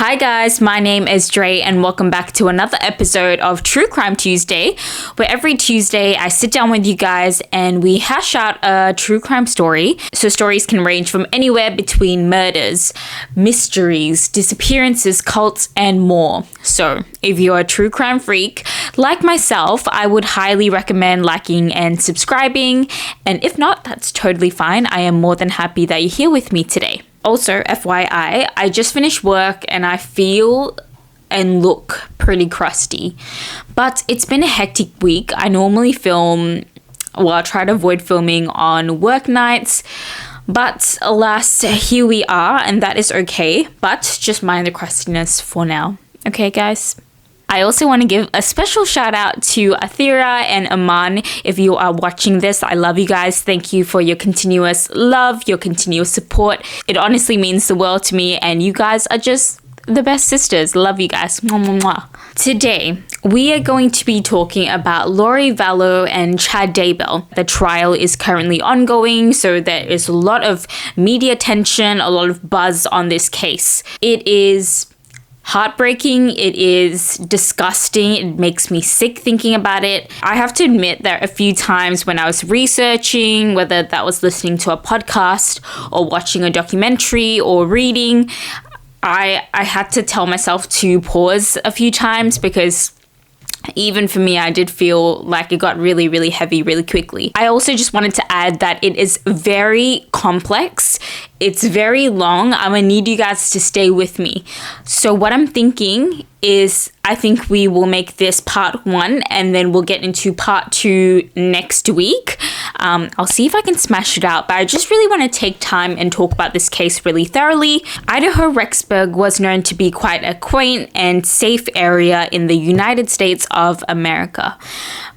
Hi guys, my name is Dray and welcome back to another episode of True Crime Tuesday, where every Tuesday I sit down with you guys and we hash out a true crime story. So stories can range from anywhere between murders, mysteries, disappearances, cults, and more. So if you're a true crime freak like myself, I would highly recommend liking and subscribing. And if not, that's totally fine. I am more than happy that you're here with me today. Also, FYI, I just finished work and I feel and look pretty crusty. But it's been a hectic week. I normally I try to avoid filming on work nights. But alas, here we are, and that is okay. But just mind the crustiness for now. Okay, guys? I also want to give a special shout out to Athira and Aman. If you are watching this, I love you guys. Thank you for your continuous love, your continuous support. It honestly means the world to me, and you guys are just the best sisters. Love you guys. Mwah, mwah, mwah. Today, we are going to be talking about Lori Vallow and Chad Daybell. The trial is currently ongoing, so there is a lot of media attention, a lot of buzz on this case. It is heartbreaking, it is disgusting, it makes me sick thinking about it. I have to admit that a few times when I was researching, whether that was listening to a podcast or watching a documentary or reading, I had to tell myself to pause a few times because even for me, I did feel like it got really, really heavy really quickly. I also just wanted to add that it is very complex. It's very long. I'm gonna need you guys to stay with me. So what I'm thinking is I think we will make this part 1 and then we'll get into part 2 next week. I'll see if I can smash it out, but I just really want to take time and talk about this case really thoroughly. Idaho Rexburg was known to be quite a quaint and safe area in the United States of America.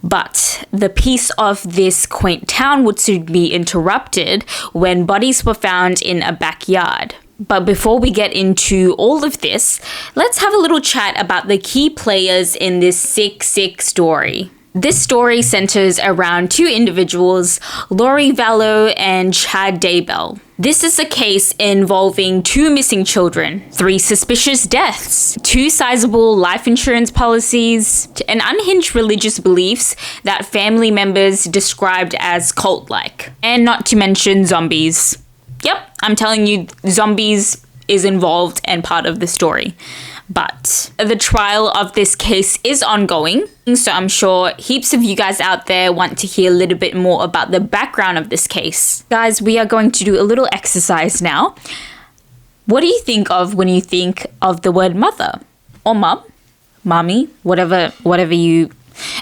But the peace of this quaint town would soon be interrupted when bodies were found in a backyard. But before we get into all of this, let's have a little chat about the key players in this sick story. This story centers around 2 individuals, Lori Vallow and Chad Daybell. This is a case involving 2 missing children, 3 suspicious deaths, 2 sizable life insurance policies, and unhinged religious beliefs that family members described as cult-like, and not to mention zombies. Yep, I'm telling you, zombies is involved and part of the story. But the trial of this case is ongoing, so I'm sure heaps of you guys out there want to hear a little bit more about the background of this case. Guys, we are going to do a little exercise now. What do you think of when you think of the word mother? Or mum? Mummy? Whatever you...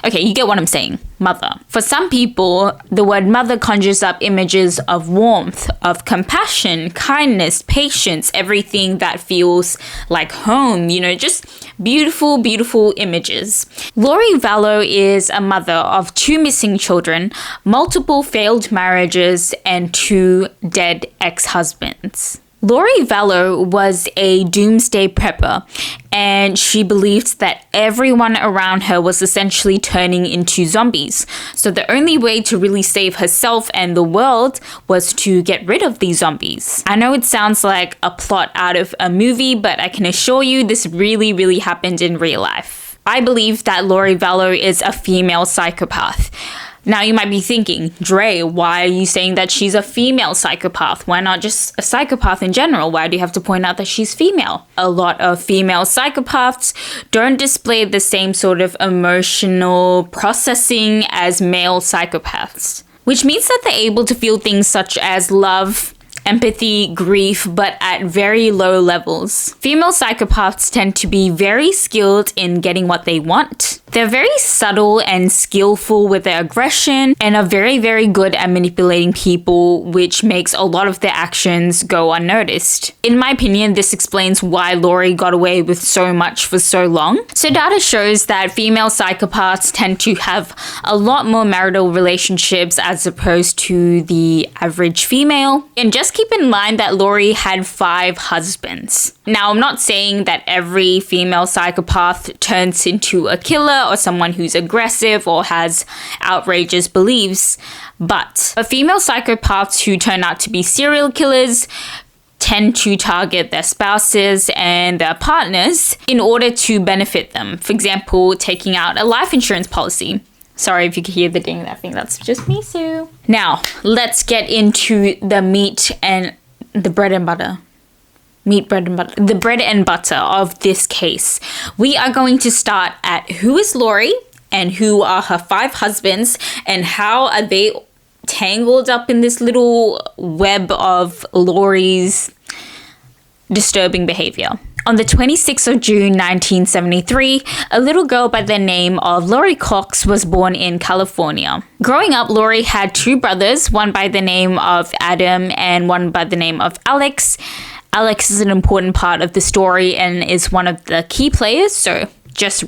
Okay, you get what I'm saying. Mother. For some people, the word mother conjures up images of warmth, of compassion, kindness, patience, everything that feels like home, just beautiful, beautiful images. Lori Vallow is a mother of 2 missing children, multiple failed marriages, and 2 dead ex-husbands. Lori Vallow was a doomsday prepper, and she believed that everyone around her was essentially turning into zombies. So the only way to really save herself and the world was to get rid of these zombies. I know it sounds like a plot out of a movie, but I can assure you this really, really happened in real life. I believe that Lori Vallow is a female psychopath. Now you might be thinking, Dray, why are you saying that she's a female psychopath? Why not just a psychopath in general? Why do you have to point out that she's female? A lot of female psychopaths don't display the same sort of emotional processing as male psychopaths, which means that they're able to feel things such as love, empathy, grief, but at very low levels. Female psychopaths tend to be very skilled in getting what they want. They're very subtle and skillful with their aggression and are very, very good at manipulating people, which makes a lot of their actions go unnoticed. In my opinion, this explains why Lori got away with so much for so long. So data shows that female psychopaths tend to have a lot more marital relationships as opposed to the average female. And just keep in mind that Lori had 5 husbands. Now, I'm not saying that every female psychopath turns into a killer or someone who's aggressive or has outrageous beliefs, but female psychopaths who turn out to be serial killers tend to target their spouses and their partners in order to benefit them. For example, taking out a life insurance policy. Sorry if you can hear the ding, I think that's just me, Sue. Now, let's get into the meat and the bread and butter. The bread and butter of this case. We are going to start at who is Lori and who are her 5 husbands and how are they tangled up in this little web of Lori's disturbing behavior. On the 26th of June 1973, a little girl by the name of Lori Cox was born in California. Growing up, Lori had 2 brothers, one by the name of Adam and one by the name of Alex. Alex is an important part of the story and is one of the key players, so just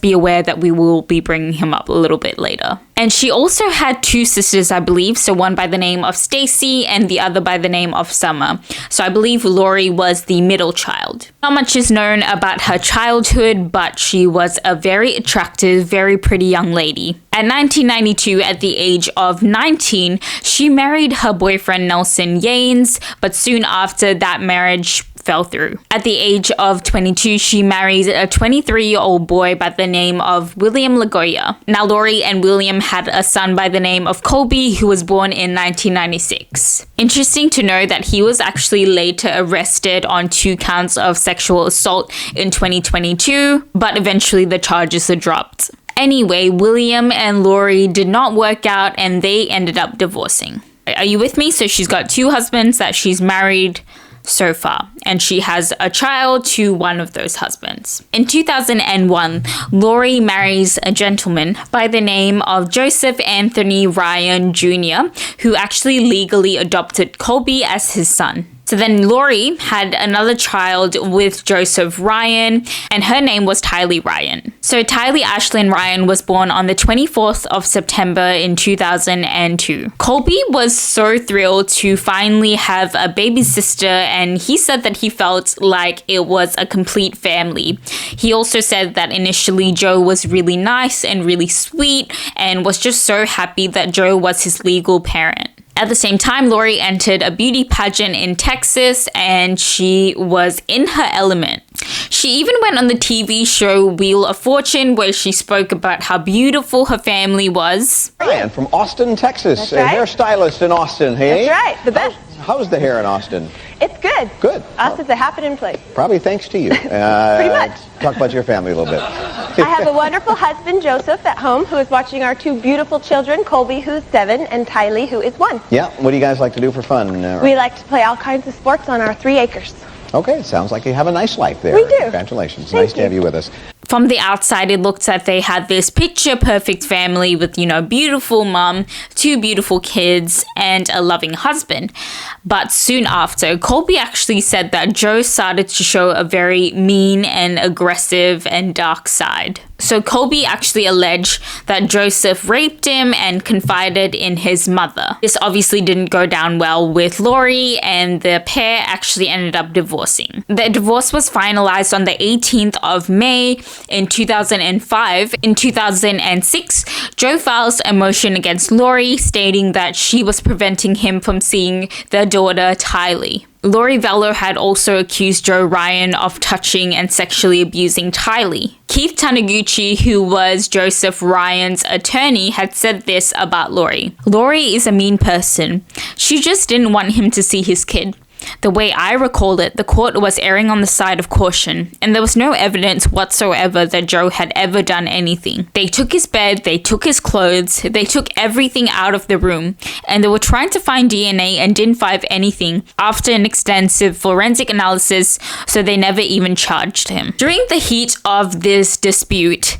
be aware that we will be bringing him up a little bit later. And she also had 2 sisters, I believe, so one by the name of Stacy and the other by the name of Summer. So I believe Lori was the middle child. Not much is known about her childhood, but she was a very attractive, very pretty young lady. At 1992, at the age of 19, she married her boyfriend Nelson Yanes, but soon after that marriage fell through. At the age of 22, she married a 23-year-old boy by the name of William Lagoya. Now, Lori and William had a son by the name of Colby, who was born in 1996. Interesting to know that he was actually later arrested on 2 counts of sexual assault in 2022, but eventually the charges are dropped. Anyway, William and Lori did not work out and they ended up divorcing. Are you with me? So she's got 2 husbands that she's married so far, and she has a child to one of those husbands. In 2001, Lori marries a gentleman by the name of Joseph Anthony Ryan Jr., who actually legally adopted Colby as his son. So then Lori had another child with Joseph Ryan, and her name was Tylee Ryan. So Tylee Ashlyn Ryan was born on the 24th of September in 2002. Colby was so thrilled to finally have a baby sister, and he said that he felt like it was a complete family. He also said that initially Joe was really nice and really sweet, and was just so happy that Joe was his legal parent. At the same time, Lori entered a beauty pageant in Texas and she was in her element. She even went on the TV show Wheel of Fortune, where she spoke about how beautiful her family was. Ryan from Austin, Texas, That's right. A hairstylist in Austin, hey? That's right, the best. How's the hair in Austin? It's good. Good. Austin's a happening place. Probably thanks to you. Pretty much. Talk about your family a little bit. I have a wonderful husband, Joseph, at home, who is watching our 2 beautiful children, Colby, who's 7, and Tylee, who is 1. Yeah, what do you guys like to do for fun? We like to play all kinds of sports on our 3 acres. Okay, it sounds like you have a nice life there. We do. Congratulations. Thank Nice to you. have you with us. From the outside, it looked like they had this picture-perfect family with, beautiful mom, 2 beautiful kids, and a loving husband. But soon after, Colby actually said that Joe started to show a very mean and aggressive and dark side. So Colby actually alleged that Joseph raped him and confided in his mother. This obviously didn't go down well with Lori, and the pair actually ended up divorcing. The divorce was finalized on the 18th of May in 2005. In 2006, Joe files a motion against Lori, stating that she was preventing him from seeing their daughter, Tylee. Lori Vallow had also accused Joe Ryan of touching and sexually abusing Tylee. Keith Taniguchi, who was Joseph Ryan's attorney, had said this about Lori. Lori is a mean person. She just didn't want him to see his kid. The way I recall it, the court was erring on the side of caution, and there was no evidence whatsoever that Joe had ever done anything. They took his bed, they took his clothes, they took everything out of the room, and they were trying to find DNA and didn't find anything after an extensive forensic analysis, so they never even charged him. During the heat of this dispute,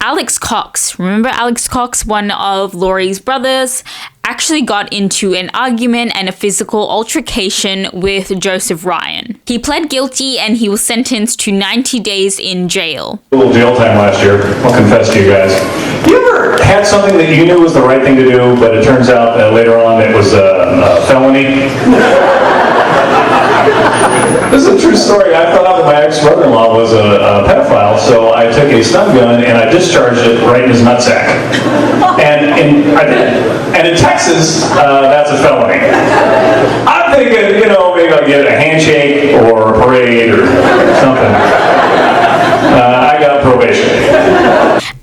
Alex Cox, remember Alex Cox, one of Lori's brothers, actually got into an argument and a physical altercation with Joseph Ryan. He pled guilty and he was sentenced to 90 days in jail. A little jail time last year, I'll confess to you guys. You ever had something that you knew was the right thing to do, but it turns out later on it was a felony? This is a true story. I thought that my ex-brother-in-law was a pedophile, so I took a stun gun and I discharged it right in his nutsack. And I did. And in Texas, that's a felony. I I'm thinking, maybe I'll get a handshake or a parade or something. I got probation.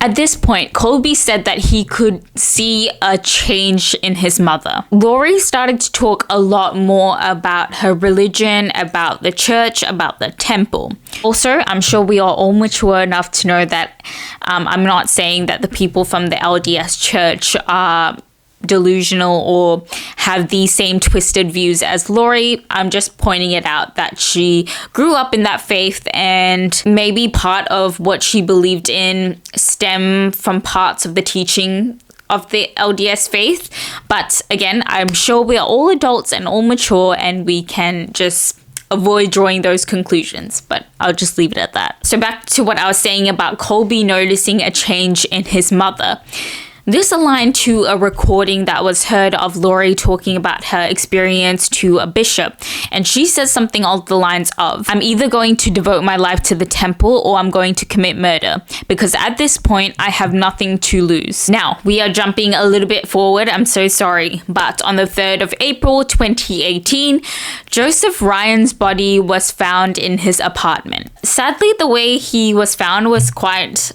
At this point, Colby said that he could see a change in his mother. Lori started to talk a lot more about her religion, about the church, about the temple. Also, I'm sure we are all mature enough to know that I'm not saying that the people from the LDS church are delusional or have the same twisted views as Lori. I'm just pointing it out that she grew up in that faith, and maybe part of what she believed in stem from parts of the teaching of the LDS faith. But again, I'm sure we are all adults and all mature, and we can just avoid drawing those conclusions, but I'll just leave it at that. So back to what I was saying about Colby noticing a change in his mother. This aligned to a recording that was heard of Lori talking about her experience to a bishop. And she says something along the lines of, I'm either going to devote my life to the temple or I'm going to commit murder, because at this point I have nothing to lose. Now, we are jumping a little bit forward, I'm so sorry, but on the 3rd of April 2018, Joseph Ryan's body was found in his apartment. Sadly, the way he was found was quite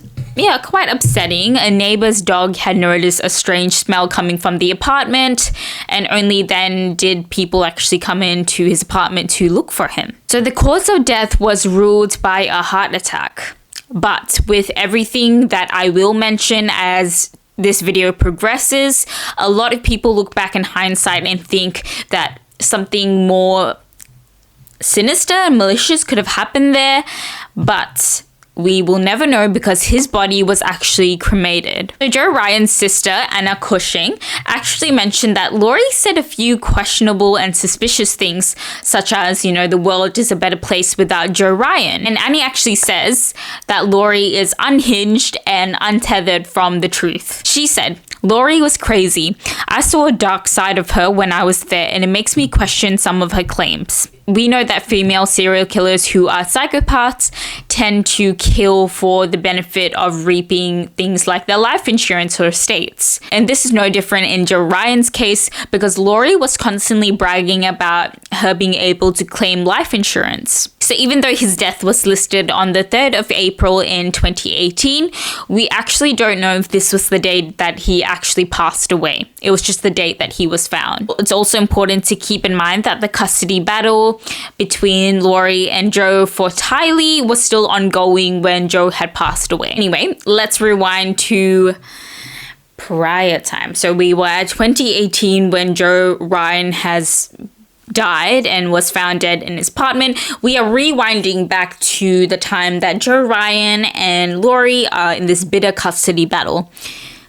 upsetting. A neighbor's dog had noticed a strange smell coming from the apartment, and only then did people actually come into his apartment to look for him. So the cause of death was ruled by a heart attack. But with everything that I will mention as this video progresses, a lot of people look back in hindsight and think that something more sinister and malicious could have happened there, but we will never know because his body was actually cremated. So Joe Ryan's sister, Anna Cushing, actually mentioned that Lori said a few questionable and suspicious things, such as, the world is a better place without Joe Ryan. And Annie actually says that Lori is unhinged and untethered from the truth. She said, Lori was crazy. I saw a dark side of her when I was there, and it makes me question some of her claims. We know that female serial killers who are psychopaths tend to kill for the benefit of reaping things like their life insurance or estates. And this is no different in Joe Ryan's case, because Lori was constantly bragging about her being able to claim life insurance. So even though his death was listed on the 3rd of April in 2018, we actually don't know if this was the date that he actually passed away. It was just the date that he was found. It's also important to keep in mind that the custody battle between Lori and Joe for Tylee was still ongoing when Joe had passed away. Anyway, let's rewind to prior time. So we were at 2018 when Joe Ryan has died and was found dead in his apartment. We are rewinding back to the time that Joe Ryan and Lori are in this bitter custody battle.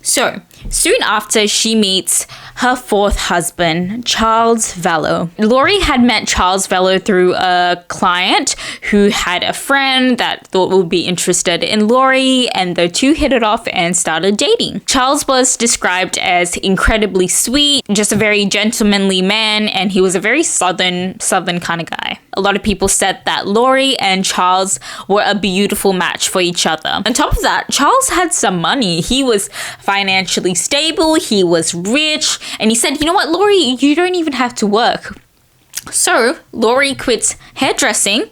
So, soon after, she meets her fourth husband, Charles Vallow. Lori had met Charles Vallow through a client who had a friend that thought would be interested in Lori, and the two hit it off and started dating. Charles was described as incredibly sweet, just a very gentlemanly man, and he was a very southern kind of guy. A lot of people said that Lori and Charles were a beautiful match for each other. On top of that, Charles had some money. He was financially stable, he was rich, and he said, you know what, Lori, you don't even have to work. So Lori quits hairdressing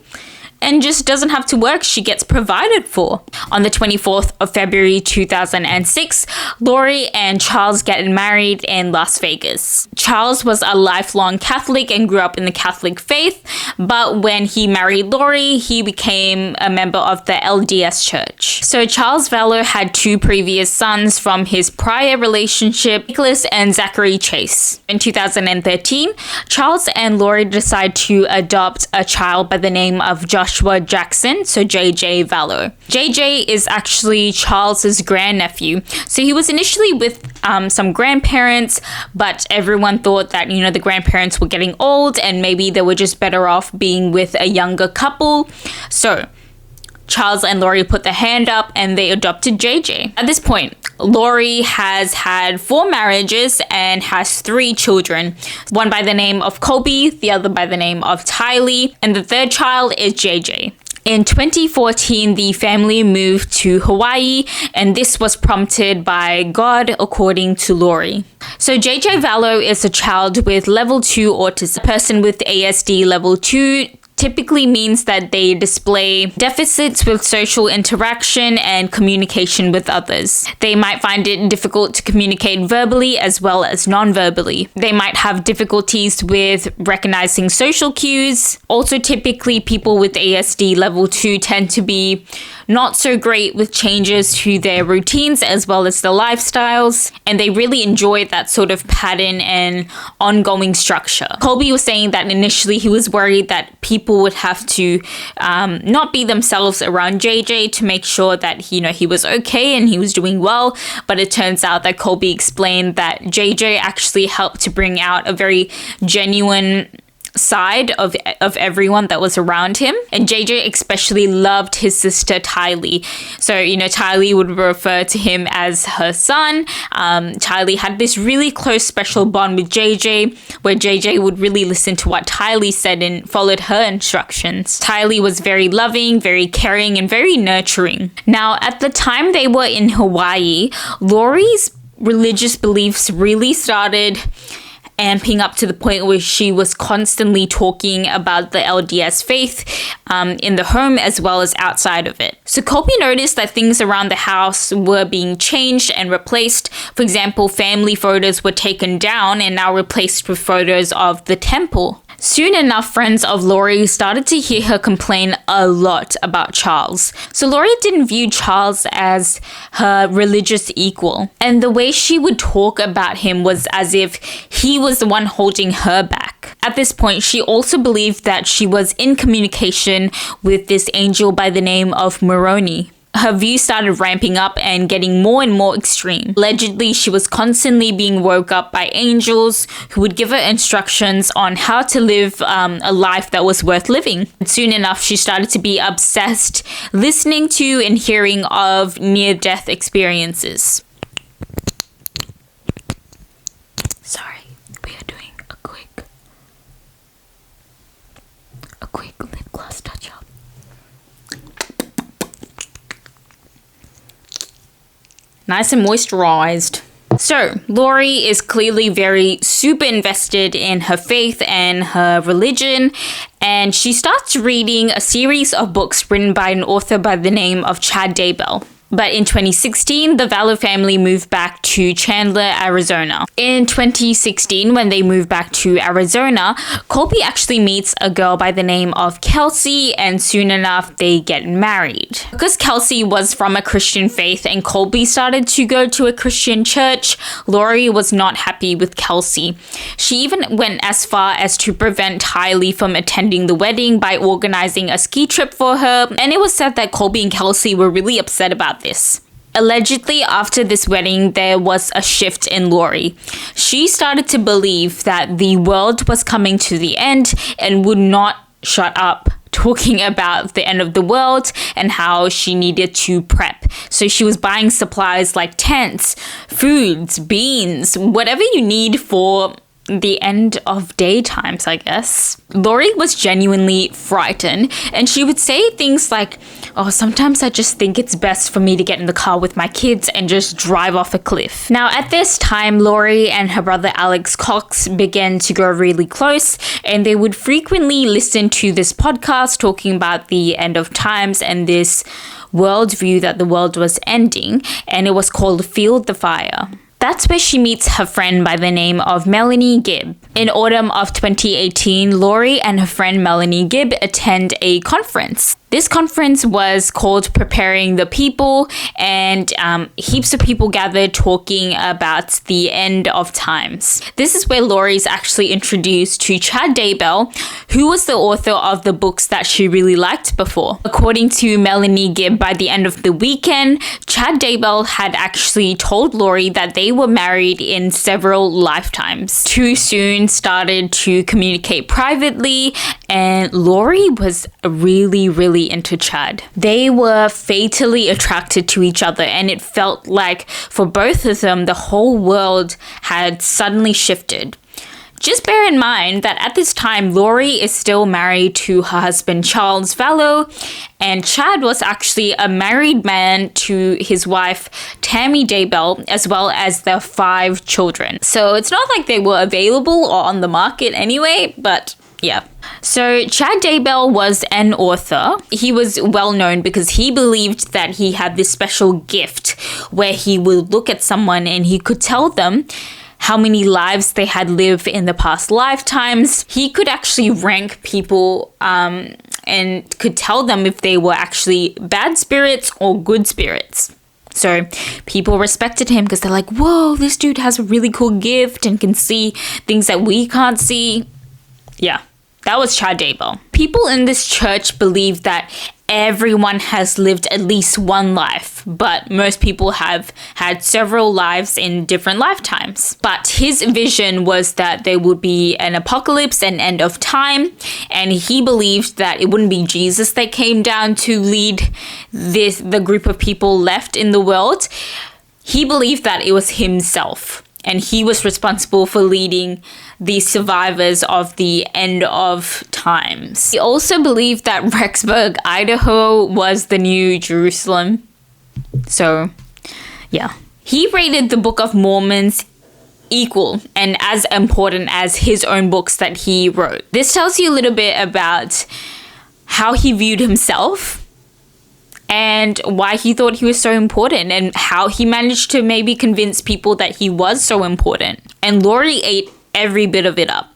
and just doesn't have to work. She gets provided for. On the 24th of February 2006, Lori and Charles get married in Las Vegas. Charles was a lifelong Catholic and grew up in the Catholic faith, but when he married Lori, he became a member of the LDS church. So Charles Vallow had two previous sons from his prior relationship, Nicholas and Zachary Chase. In 2013, Charles and Lori decide to adopt a child by the name of Joshua Jackson, so JJ Vallow. JJ is actually Charles's grandnephew. So he was initially with some grandparents, but everyone thought that, you know, the grandparents were getting old and maybe they were just better off being with a younger couple. So Charles and Lori put their hand up and they adopted JJ. At this point, Lori has had 4 marriages and has 3 children. One by the name of Colby, the other by the name of Tylee, and the third child is JJ. In 2014, the family moved to Hawaii, and this was prompted by God, according to Lori. So JJ Vallow is a child with level 2 autism. A person with ASD level 2 typically means that they display deficits with social interaction and communication with others. They might find it difficult to communicate verbally as well as non-verbally. They might have difficulties with recognizing social cues. Also, typically people with ASD level 2 tend to be not so great with changes to their routines as well as their lifestyles, and they really enjoy that sort of pattern and ongoing structure. Colby was saying that initially he was worried that people would have to not be themselves around JJ to make sure that he was okay and he was doing well, but it turns out that Colby explained that JJ actually helped to bring out a very genuine side of everyone that was around him. And JJ especially loved his sister Tylee. So, Tylee would refer to him as her son. Tylee had this really close special bond with JJ, where JJ would really listen to what Tylee said and followed her instructions. Tylee was very loving, very caring, and very nurturing. Now, at the time they were in Hawaii, Lori's religious beliefs really started amping up to the point where she was constantly talking about the LDS faith in the home as well as outside of it. So Colby noticed that things around the house were being changed and replaced. For example, family photos were taken down and now replaced with photos of the temple. Soon enough, friends of Lori started to hear her complain a lot about Charles. So Lori didn't view Charles as her religious equal, and the way she would talk about him was as if he was the one holding her back. At this point, she also believed that she was in communication with this angel by the name of Moroni. Her views started ramping up and getting more and more extreme. Allegedly, she was constantly being woke up by angels who would give her instructions on how to live a life that was worth living. And soon enough, she started to be obsessed listening to and hearing of near-death experiences. Sorry, we are doing a quick lip gloss touch-up. Nice and moisturized. So, Lori is clearly very super invested in her faith and her religion, and she starts reading a series of books written by an author by the name of Chad Daybell. But in 2016, the Vallow family moved back to Chandler, Arizona. In 2016, when they moved back to Arizona, Colby actually meets a girl by the name of Kelsey, and soon enough, they get married. Because Kelsey was from a Christian faith and Colby started to go to a Christian church, Lori was not happy with Kelsey. She even went as far as to prevent Tylee from attending the wedding by organizing a ski trip for her, and it was said that Colby and Kelsey were really upset about this. Allegedly, after this wedding, there was a shift in Lori. She started to believe that the world was coming to the end and would not shut up talking about the end of the world and how she needed to prep. So she was buying supplies like tents, foods, beans, whatever you need for the end of daytimes, I guess. Lori was genuinely frightened, and she would say things like, "Oh, sometimes I just think it's best for me to get in the car with my kids and just drive off a cliff." Now, at this time, Lori and her brother Alex Cox began to grow really close, and they would frequently listen to this podcast talking about the end of times and this worldview that the world was ending, and it was called Field the Fire. That's where she meets her friend by the name of Melanie Gibb. In autumn of 2018, Lori and her friend Melanie Gibb attend a conference. This conference was called Preparing the People, and heaps of people gathered talking about the end of times. This is where Lori is actually introduced to Chad Daybell, who was the author of the books that she really liked before. According to Melanie Gibb, by the end of the weekend, Chad Daybell had actually told Lori that they were married in several lifetimes. Two soon started to communicate privately, and Lori was really into Chad. They were fatally attracted to each other, and it felt like for both of them, the whole world had suddenly shifted. Just bear in mind that at this time, Lori is still married to her husband, Charles Vallow, and Chad was actually a married man to his wife, Tammy Daybell, as well as their 5 children. So it's not like they were available or on the market anyway, but yeah. So Chad Daybell was an author. He was well known because he believed that he had this special gift where he would look at someone and he could tell them how many lives they had lived in the past lifetimes. He could actually rank people and could tell them if they were actually bad spirits or good spirits. So people respected him because they're like, whoa, this dude has a really cool gift and can see things that we can't see. Yeah, that was Chad Daybell. People in this church believe that everyone has lived at least one life, but most people have had several lives in different lifetimes. But his vision was that there would be an apocalypse and end of time, and he believed that it wouldn't be Jesus that came down to lead the group of people left in the world. He believed that it was himself, and he was responsible for leading the survivors of the end of times. He also believed that Rexburg, Idaho was the new Jerusalem. So, yeah. He rated the Book of Mormons equal and as important as his own books that he wrote. This tells you a little bit about how he viewed himself and why he thought he was so important and how he managed to maybe convince people that he was so important. And Lori ate every bit of it up.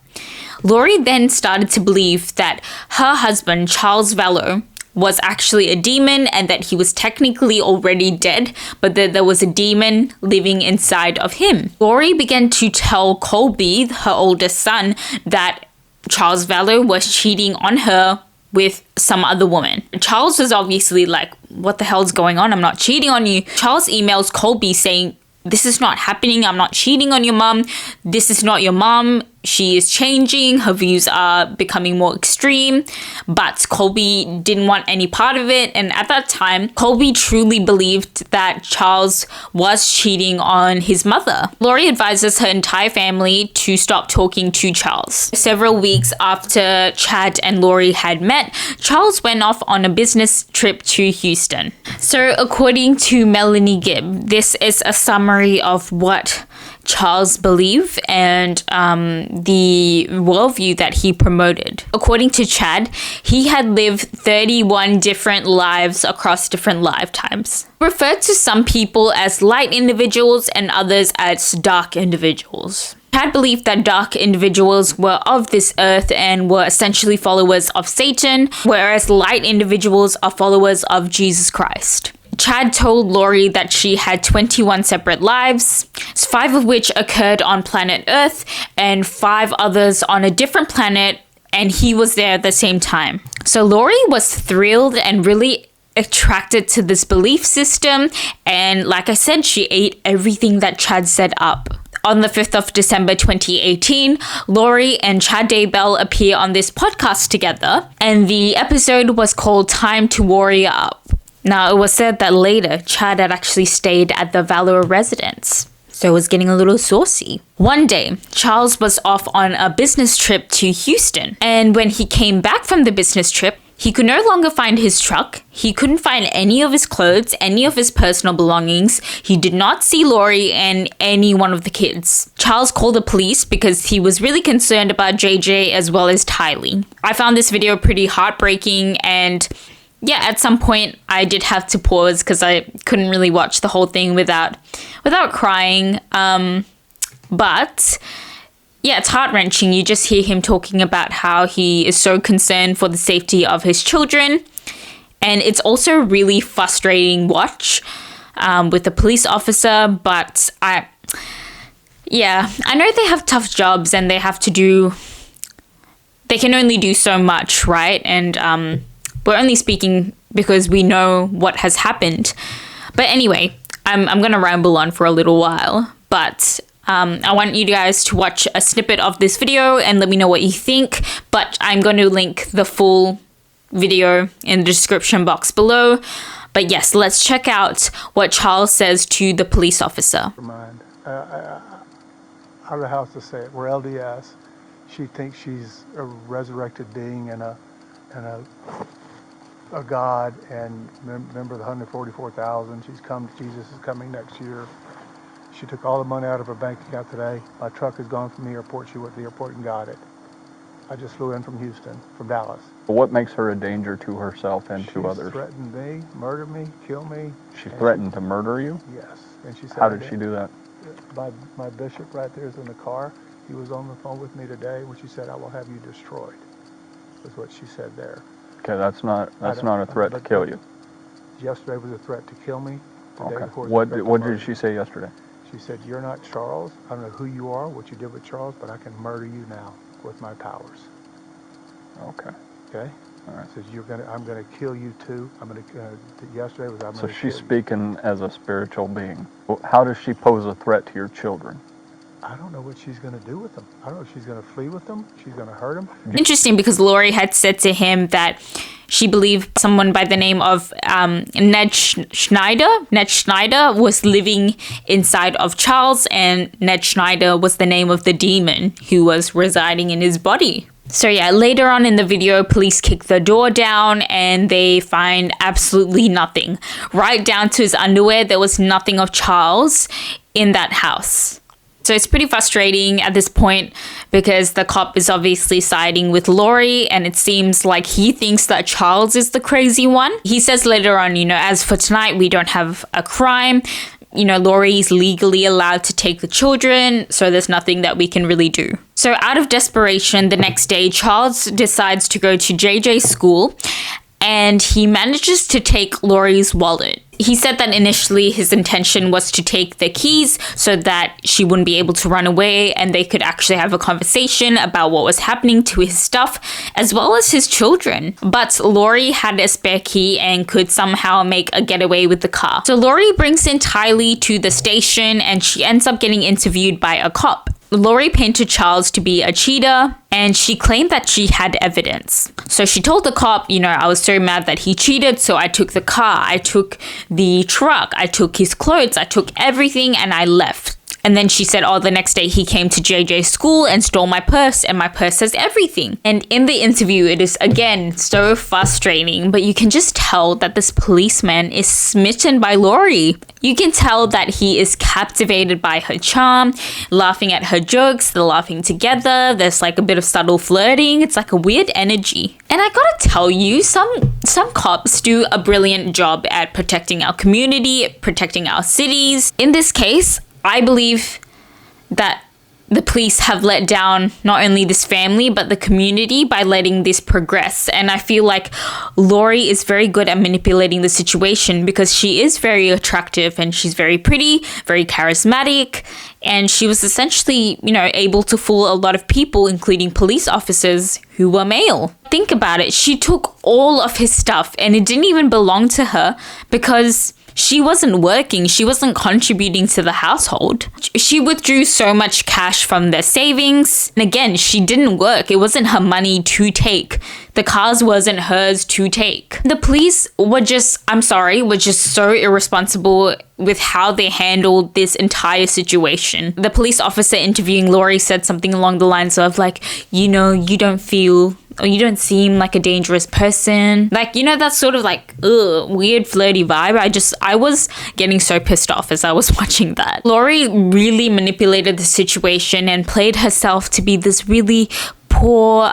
Lori then started to believe that her husband, Charles Vallow, was actually a demon and that he was technically already dead, but that there was a demon living inside of him. Lori began to tell Colby, her oldest son, that Charles Vallow was cheating on her with some other woman. Charles was obviously like, what the hell's going on? I'm not cheating on you. Charles emails Colby saying, this is not happening. I'm not cheating on your mom. This is not your mom. She is changing. Her views are becoming more extreme. But Colby didn't want any part of it. And at that time, Colby truly believed that Charles was cheating on his mother. Lori advises her entire family to stop talking to Charles. Several weeks after Chad and Lori had met, Charles went off on a business trip to Houston. So according to Melanie Gibb, this is a summary of what Charles believed and the worldview that he promoted. According to Chad, he had lived 31 different lives across different lifetimes. Referred to some people as light individuals and others as dark individuals. Chad believed that dark individuals were of this earth and were essentially followers of Satan, whereas light individuals are followers of Jesus Christ. Chad told Lori that she had 21 separate lives, 5 of which occurred on planet Earth and 5 others on a different planet, and he was there at the same time. So Lori was thrilled and really attracted to this belief system, and like I said, she ate everything that Chad set up. On the 5th of December 2018, Lori and Chad Daybell appear on this podcast together, and the episode was called Time to Warrior Up. Now, it was said that later, Chad had actually stayed at the Vallow residence, so it was getting a little saucy. One day, Charles was off on a business trip to Houston, and when he came back from the business trip, he could no longer find his truck, he couldn't find any of his clothes, any of his personal belongings, he did not see Lori and any one of the kids. Charles called the police because he was really concerned about JJ as well as Tylee. I found this video pretty heartbreaking, and yeah, at some point I did have to pause because I couldn't really watch the whole thing without crying. But yeah, it's heart-wrenching. You just hear him talking about how he is so concerned for the safety of his children. And it's also a really frustrating watch with the police officer. But I know they have tough jobs and they can only do so much, right? And we're only speaking because we know what has happened. But anyway, I'm going to ramble on for a little while. But I want you guys to watch a snippet of this video and let me know what you think. But I'm going to link the full video in the description box below. But yes, let's check out what Charles says to the police officer. I don't know how else to say it. We're LDS. she thinks she's a resurrected being and a God, and remember the 144,000. Jesus is coming next year. She took all the money out of her bank account today. My truck has gone from the airport. She went to the airport and got it. I just flew in from Houston, from Dallas. What makes her a danger to herself and to others? She threatened me, murder me, kill me. She threatened to murder you? Yes. And she said, how did she do that? My bishop right there is in the car. He was on the phone with me today when she said, I will have you destroyed, is what she said there. Okay, that's not a threat to kill you. Yesterday was a threat to kill me. Okay. What did she say yesterday? She said, you're not Charles. I don't know who you are, what you did with Charles, but I can murder you now with my powers. Okay. Okay? All right. Says I'm gonna kill you too. Yesterday was I'm So gonna she's kill speaking as a spiritual being. How does she pose a threat to your children? I don't know what she's gonna do with them. I don't know if she's gonna flee with them. She's gonna hurt them. Interesting, because Lori had said to him that she believed someone by the name of Ned Schneider was living inside of Charles, and Ned Schneider was the name of the demon who was residing in his body. So yeah, later on in the video, police kick the door down and they find absolutely nothing. Right down to his underwear, there was nothing of Charles in that house. So it's pretty frustrating at this point because the cop is obviously siding with Lori, and it seems like he thinks that Charles is the crazy one. He says later on, as for tonight, we don't have a crime. Lori's legally allowed to take the children, so there's nothing that we can really do. So out of desperation, the next day, Charles decides to go to JJ's school, and he manages to take Lori's wallet. He said that initially his intention was to take the keys so that she wouldn't be able to run away and they could actually have a conversation about what was happening to his stuff as well as his children. But Lori had a spare key and could somehow make a getaway with the car. So Lori brings in Tylee to the station and she ends up getting interviewed by a cop. Lori painted Charles to be a cheater, and she claimed that she had evidence. So she told the cop, I was so mad that he cheated, so I took the car, I took the truck, I took his clothes, I took everything, and I left. And then she said, the next day he came to JJ's school and stole my purse, and my purse has everything. And in the interview, it is, again, so frustrating, but you can just tell that this policeman is smitten by Lori. You can tell that he is captivated by her charm, laughing at her jokes, they're laughing together, there's like a bit of subtle flirting, it's like a weird energy. And I gotta tell you, some cops do a brilliant job at protecting our community, protecting our cities. In this case, I believe that the police have let down not only this family, but the community by letting this progress. And I feel like Lori is very good at manipulating the situation because she is very attractive and she's very pretty, very charismatic. And she was essentially, able to fool a lot of people, including police officers who were male. Think about it. She took all of his stuff and it didn't even belong to her because she wasn't working. She wasn't contributing to the household. She withdrew so much cash from their savings. And again, she didn't work. It wasn't her money to take. The cars wasn't hers to take. The police were just so irresponsible with how they handled this entire situation. The police officer interviewing Lori said something along the lines of you don't seem like a dangerous person. That sort of weird flirty vibe. I was getting so pissed off as I was watching that. Lori really manipulated the situation and played herself to be this really poor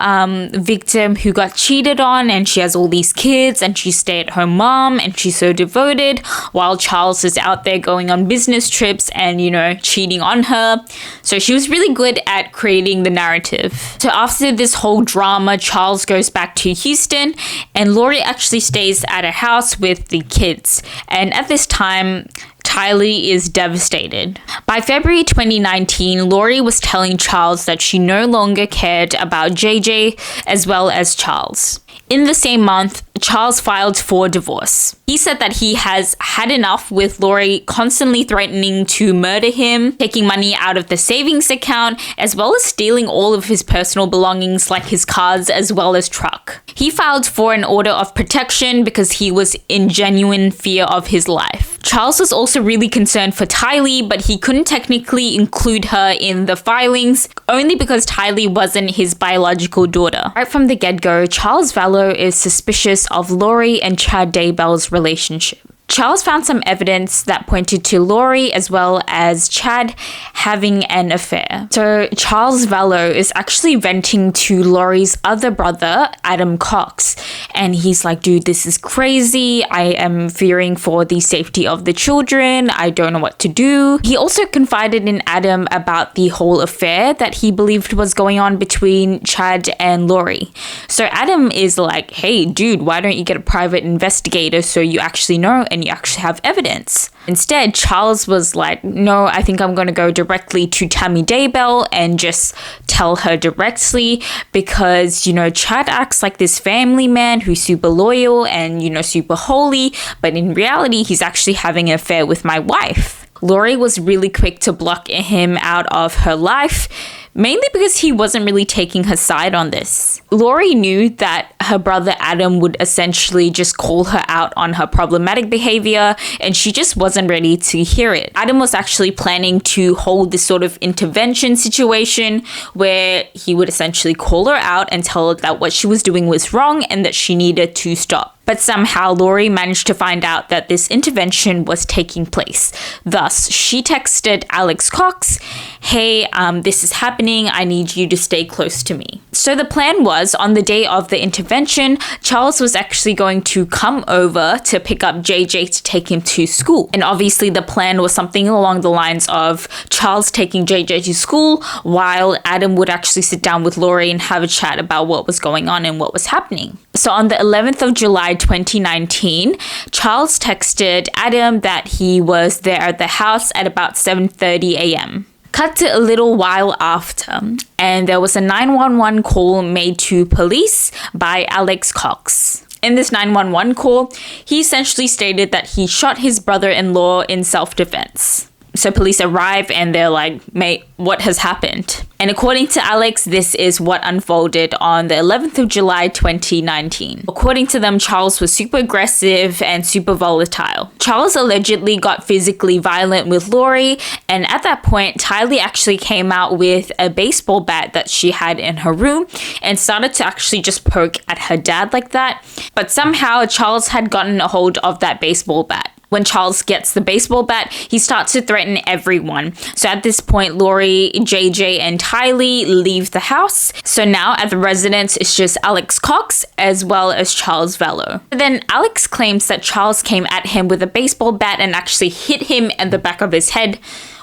victim who got cheated on, and she has all these kids and she's stay-at-home mom and she's so devoted while Charles is out there going on business trips and cheating on her. So she was really good at creating the narrative. So after this whole drama, Charles goes back to Houston and Lori actually stays at a house with the kids. And at this time, Tylee is devastated. By February 2019, Lori was telling Charles that she no longer cared about JJ as well as Charles. In the same month, Charles filed for divorce. He said that he has had enough with Lori constantly threatening to murder him, taking money out of the savings account, as well as stealing all of his personal belongings like his cars as well as truck. He filed for an order of protection because he was in genuine fear of his life. Charles was also really concerned for Tylee, but he couldn't technically include her in the filings, only because Tylee wasn't his biological daughter. Right from the get-go, Charles Vallow is suspicious of Lori and Chad Daybell's relationship. Charles found some evidence that pointed to Lori as well as Chad having an affair. So Charles Vallow is actually venting to Lori's other brother, Adam Cox. And he's like, dude, this is crazy. I am fearing for the safety of the children. I don't know what to do. He also confided in Adam about the whole affair that he believed was going on between Chad and Lori. So Adam is like, hey, dude, why don't you get a private investigator so you actually know and you actually have evidence? Instead, Charles was like, no, I think I'm going to go directly to Tammy Daybell and just tell her directly because, you know, Chad acts like this family man who's super loyal and, you know, super holy, but in reality, he's actually having an affair with my wife. Lori was really quick to block him out of her life, mainly because he wasn't really taking her side on this. Lori knew that her brother Adam would essentially just call her out on her problematic behavior, and she just wasn't ready to hear it. Adam was actually planning to hold this sort of intervention situation where he would essentially call her out and tell her that what she was doing was wrong and that she needed to stop. But somehow Lori managed to find out that this intervention was taking place. Thus, she texted Alex Cox, hey, this is happening. I need you to stay close to me. So the plan was, on the day of the intervention, Charles was actually going to come over to pick up JJ to take him to school. And obviously the plan was something along the lines of Charles taking JJ to school while Adam would actually sit down with Lori and have a chat about what was going on and what was happening. So on the 11th of July 2019, Charles texted Adam that he was there at the house at about 7:30 a.m. Cut to a little while after, and there was a 911 call made to police by Alex Cox. In this 911 call, he essentially stated that he shot his brother-in-law in self-defense. So police arrive and they're like, mate, what has happened? And according to Alex, this is what unfolded on the 11th of July 2019. According to them, Charles was super aggressive and super volatile. Charles allegedly got physically violent with Lori, and at that point, Tylee actually came out with a baseball bat that she had in her room and started to actually just poke at her dad like that. But somehow Charles had gotten a hold of that baseball bat. When Charles gets the baseball bat, he starts to threaten everyone. So at this point, Lori, JJ, and Tylee leave the house. So now at the residence, it's just Alex Cox as well as Charles Vallow. But then Alex claims that Charles came at him with a baseball bat and actually hit him in the back of his head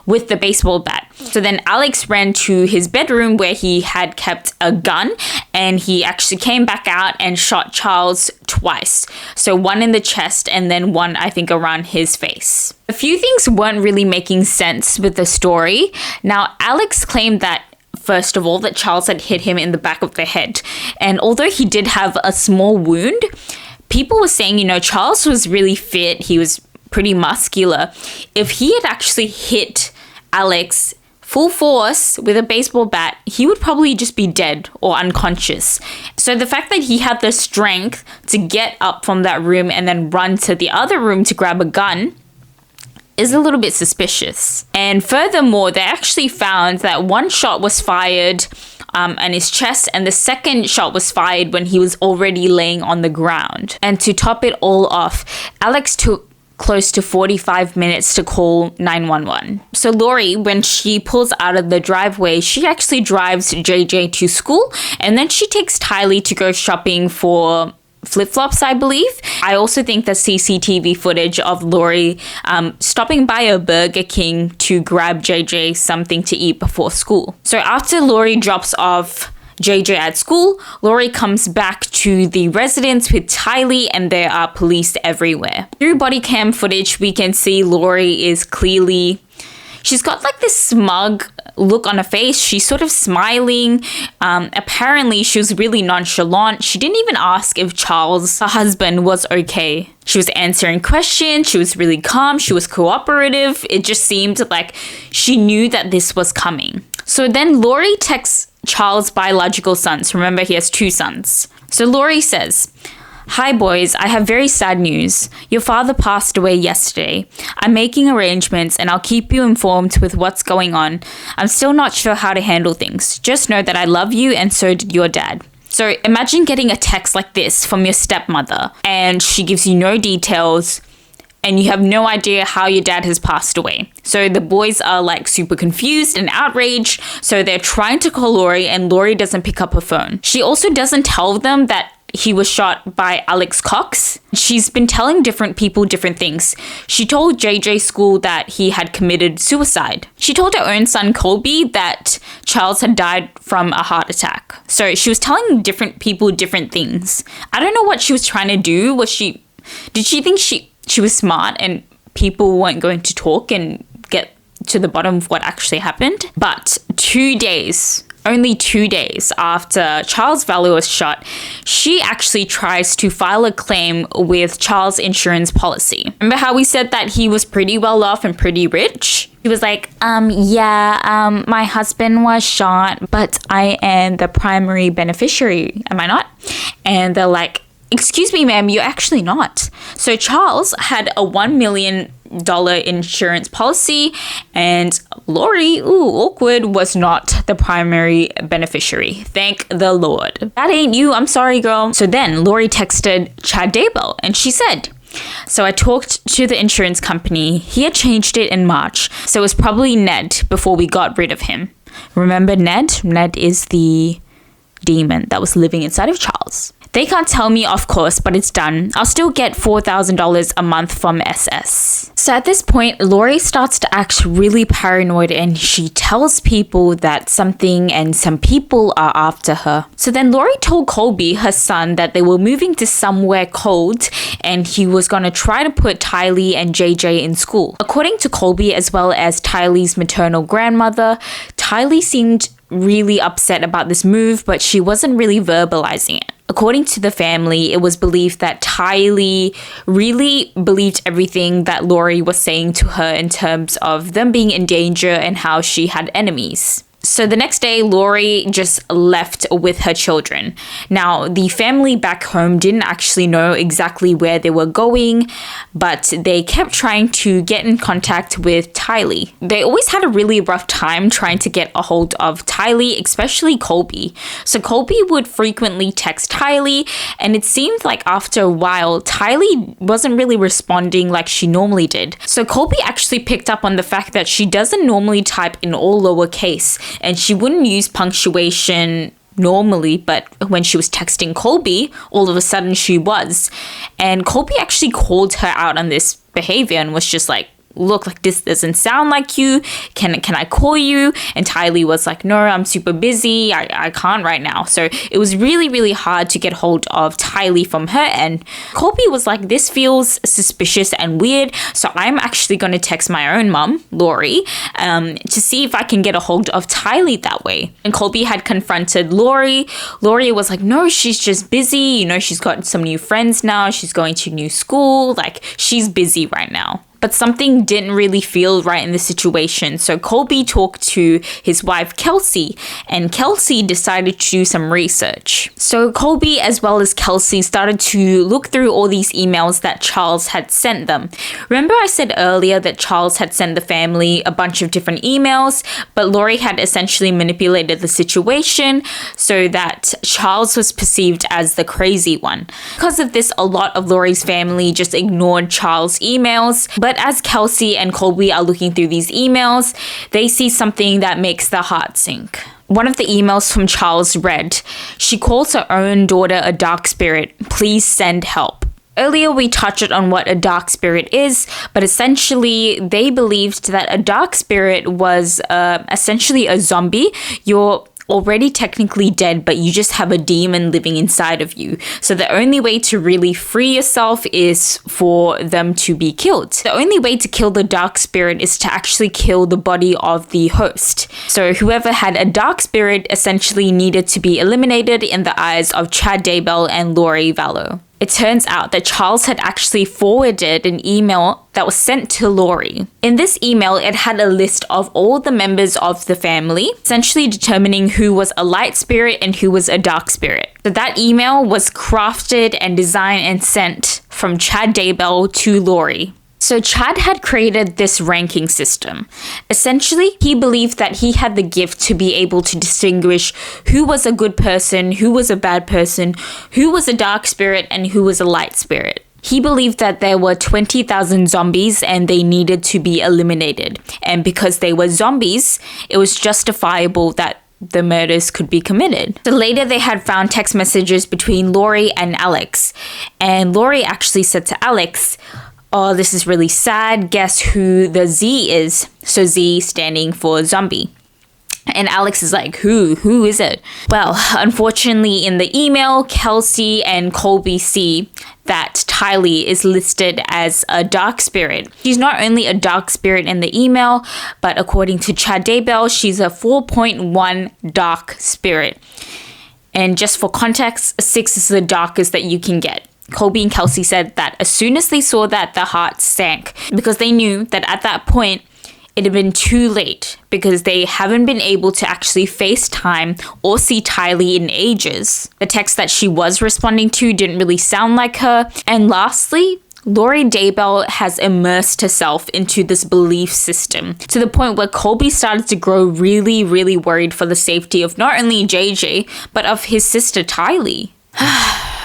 with the baseball bat. So then Alex ran to his bedroom where he had kept a gun, and he actually came back out and shot Charles twice. So one in the chest and then one, I think, around his face. A few things weren't really making sense with the story. Now, Alex claimed that first of all, that Charles had hit him in the back of the head. And although he did have a small wound, people were saying, you know, Charles was really fit. He was pretty muscular. If he had actually hit Alex full force with a baseball bat, he would probably just be dead or unconscious. So the fact that he had the strength to get up from that room and then run to the other room to grab a gun is a little bit suspicious. And furthermore, they actually found that one shot was fired on his chest, and the second shot was fired when he was already laying on the ground. And to top it all off, Alex took close to 45 minutes to call 911. So Lori, when she pulls out of the driveway, she actually drives JJ to school, and then she takes Tylee to go shopping for flip-flops, I believe. I also think the CCTV footage of Lori stopping by a Burger King to grab JJ something to eat before school. So after Lori drops off JJ at school, Lori comes back to the residence with Tylee, and there are police everywhere. Through body cam footage, we can see Lori is clearly, she's got like this smug look on her face. She's sort of smiling. Apparently, she was really nonchalant. She didn't even ask if Charles, her husband, was okay. She was answering questions. She was really calm. She was cooperative. It just seemed like she knew that this was coming. So then Lori texts Charles' biological sons. Remember, he has 2 sons. So Lori says, Hi boys, I have very sad news. Your father passed away yesterday. I'm making arrangements and I'll keep you informed with what's going on. I'm still not sure how to handle things. Just know that I love you and so did your dad. So imagine getting a text like this from your stepmother and she gives you no details and you have no idea how your dad has passed away. So the boys are like super confused and outraged. So they're trying to call Lori and Lori doesn't pick up her phone. She also doesn't tell them that he was shot by Alex Cox. She's been telling different people different things. She told JJ School that he had committed suicide. She told her own son Colby that Charles had died from a heart attack. So she was telling different people different things. I don't know what she was trying to do. Did she think she was smart and people weren't going to talk and get to the bottom of what actually happened? But only 2 days after Charles Vallow was shot, she actually tries to file a claim with Charles' insurance policy. Remember how we said that he was pretty well off and pretty rich? He was like, my husband was shot, but I am the primary beneficiary, am I not? And they're like, excuse me, ma'am, you're actually not. So Charles had a $1 million insurance policy and Lori, awkward, was not the primary beneficiary. Thank the Lord. That ain't you. I'm sorry, girl. So then Lori texted Chad Daybell and she said, so I talked to the insurance company. He had changed it in March. So it was probably Ned before we got rid of him. Remember Ned? Ned is the demon that was living inside of Charles. They can't tell me, of course, but it's done. I'll still get $4,000 a month from SS. So at this point, Lori starts to act really paranoid and she tells people that something and some people are after her. So then Lori told Colby, her son, that they were moving to somewhere cold and he was going to try to put Tylee and JJ in school. According to Colby, as well as Tylee's maternal grandmother, Tylee seemed really upset about this move, but she wasn't really verbalizing it. According to the family, it was believed that Tylee really believed everything that Lori was saying to her in terms of them being in danger and how she had enemies. So the next day, Lori just left with her children. Now, the family back home didn't actually know exactly where they were going, but they kept trying to get in contact with Tylee. They always had a really rough time trying to get a hold of Tylee, especially Colby. So Colby would frequently text Tylee, and it seemed like after a while, Tylee wasn't really responding like she normally did. So Colby actually picked up on the fact that she doesn't normally type in all lowercase, and she wouldn't use punctuation normally, but when she was texting Colby, all of a sudden she was. And Colby actually called her out on this behavior and was just like, look, like this doesn't sound like you. Can I call you? And Tylee was like, no, I'm super busy. I can't right now. So it was really, really hard to get hold of Tylee from her end. Colby was like, this feels suspicious and weird. So I'm actually going to text my own mom, Lori, to see if I can get a hold of Tylee that way. And Colby had confronted Lori. Lori was like, no, she's just busy. You know, she's got some new friends now. She's going to new school. Like, she's busy right now. But something didn't really feel right in the situation. So Colby talked to his wife, Kelsey, and Kelsey decided to do some research. So Colby, as well as Kelsey, started to look through all these emails that Charles had sent them. Remember I said earlier that Charles had sent the family a bunch of different emails, but Lori had essentially manipulated the situation so that Charles was perceived as the crazy one. Because of this, a lot of Lori's family just ignored Charles' emails. But as Kelsey and Colby are looking through these emails, they see something that makes their heart sink. One of the emails from Charles read, she calls her own daughter a dark spirit. Please send help. Earlier, we touched on what a dark spirit is, but essentially, they believed that a dark spirit was essentially a zombie. You're already technically dead, but you just have a demon living inside of you. So the only way to really free yourself is for them to be killed. The only way to kill the dark spirit is to actually kill the body of the host. So whoever had a dark spirit essentially needed to be eliminated in the eyes of Chad Daybell and Lori Vallow. It turns out that Charles had actually forwarded an email that was sent to Lori. In this email, it had a list of all the members of the family, essentially determining who was a light spirit and who was a dark spirit. So that email was crafted and designed and sent from Chad Daybell to Lori. So Chad had created this ranking system. Essentially, he believed that he had the gift to be able to distinguish who was a good person, who was a bad person, who was a dark spirit, and who was a light spirit. He believed that there were 20,000 zombies and they needed to be eliminated. And because they were zombies, it was justifiable that the murders could be committed. So later they had found text messages between Lori and Alex. And Lori actually said to Alex, "Oh, this is really sad. Guess who the Z is?" So Z standing for zombie. And Alex is like, who is it? Well, unfortunately in the email, Kelsey and Colby see that Tylee is listed as a dark spirit. She's not only a dark spirit in the email, but according to Chad Daybell, she's a 4.1 dark spirit. And just for context, 6 is the darkest that you can get. Colby and Kelsey said that as soon as they saw that, their hearts sank because they knew that at that point, it had been too late because they haven't been able to actually FaceTime or see Tylee in ages. The text that she was responding to didn't really sound like her. And lastly, Lori Daybell has immersed herself into this belief system to the point where Colby started to grow really, really worried for the safety of not only JJ, but of his sister Tylee.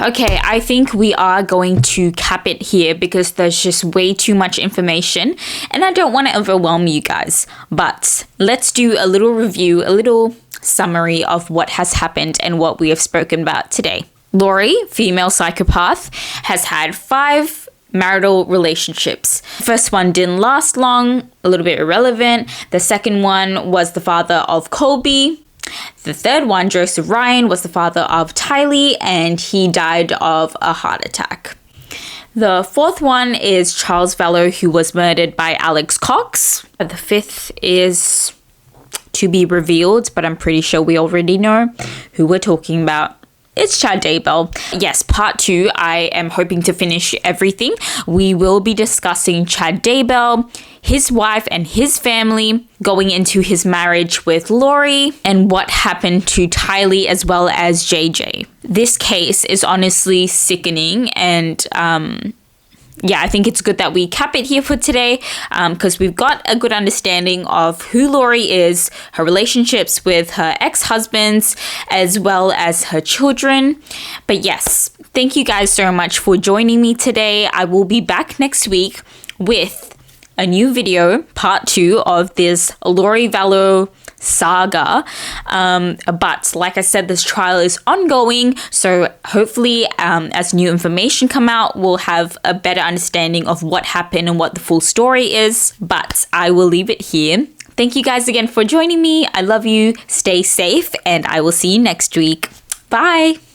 Okay, I think we are going to cap it here because there's just way too much information and I don't want to overwhelm you guys. But let's do a little review, a little summary of what has happened and what we have spoken about today. Lori, female psychopath, has had 5 marital relationships. The first one didn't last long, a little bit irrelevant. The second one was the father of Colby. The third one, Joseph Ryan, was the father of Tylee and he died of a heart attack. The fourth one is Charles Vallow, who was murdered by Alex Cox. The fifth is to be revealed, but I'm pretty sure we already know who we're talking about. It's Chad Daybell. Yes, part 2, I am hoping to finish everything. We will be discussing Chad Daybell, his wife and his family, going into his marriage with Lori, and what happened to Tylee as well as JJ. This case is honestly sickening and yeah, I think it's good that we cap it here for today because we've got a good understanding of who Lori is, her relationships with her ex-husbands, as well as her children. But yes, thank you guys so much for joining me today. I will be back next week with a new video, part 2 of this Lori Vallow saga. But like I said, this trial is ongoing, so hopefully as new information come out, we'll have a better understanding of what happened and what the full story is. But I will leave it here. Thank you guys again for joining me. I love you. Stay safe and I will see you next week. Bye.